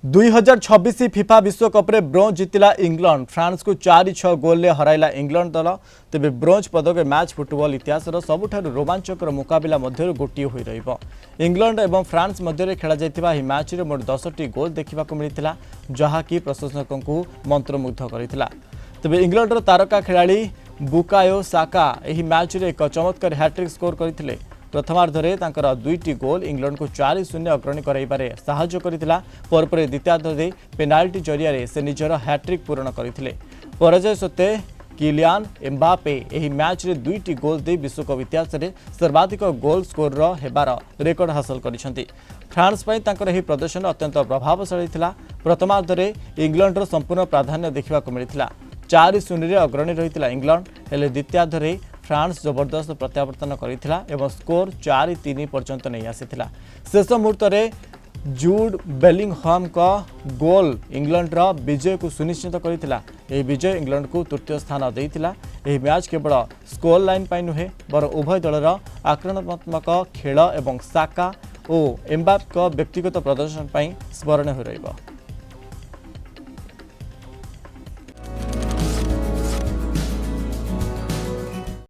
2026 FIFA विश्वकप रे bronze जितिला England France को 4-6 गोल ले हराइला इंग्लैंड दल तेबे ब्रोंज पदक मैच फुटबॉल इतिहास सबुठारु रोमांचकर मुकाबला मध्य गोटे होई रहिबो। इंग्लैंड एवं फ्रांस मध्य खेला जाइतिबा ही मैच रे मोट 10टी गोल देखिबा को मिलिथिला जहाकी प्रशंसकों को मंत्रमुग्ध करिथिला। तेबे इंग्लैंड तारका खिलाड़ी बुकायो साका एही मैच रे एक चमत्कार हैट्रिक स्कोर करथिले। प्रथमार्धरे तांकर 2टी गोल इंग्लैंड को 4-0 अग्रणी कराइबारे साहाय्य करिथिला। परपरे द्वितीयार्धरे पेनाल्टी जरिया से निजर हैट्रिक पूर्ण करथिले। पराजय सत्ते किलियान एम्बापे एही मैच रे 2टी गोल दे विश्वकप इतिहास रे सर्वाधिक गोल स्कोर हेबार रेकर्ड हासिल करिसेंती। फ्रांस पई तांकर एही प्रदर्शन अत्यंत प्रभावशाली थिला। प्रथमार्धरे इंग्लैंड रो संपूर्ण प्राधान्य देखिबा को मिलिथिला। 4-0 रे अग्रणी रहिथिला इंग्लैंड, हेले द्वितीयार्धरे फ्रांस जबरदस्त प्रत्यावर्तन करिथिला एवं स्कोर 4-3 पर्यंत नहीं आसीथिला। शेष मुहूर्त रे जूड बेलिंगहम का गोल इंग्लैंड रा विजय को सुनिश्चित करिथिला। एही विजय इंग्लैंड को तृतीय स्थान देइथिला। एही मैच केवल स्कोर लाइन पाई नुहे बर उभय दलर आक्रामणात्मक खेल एवं साका और एम्बापे का व्यक्तिगत प्रदर्शन पाई स्मरणीय हो रहिबो।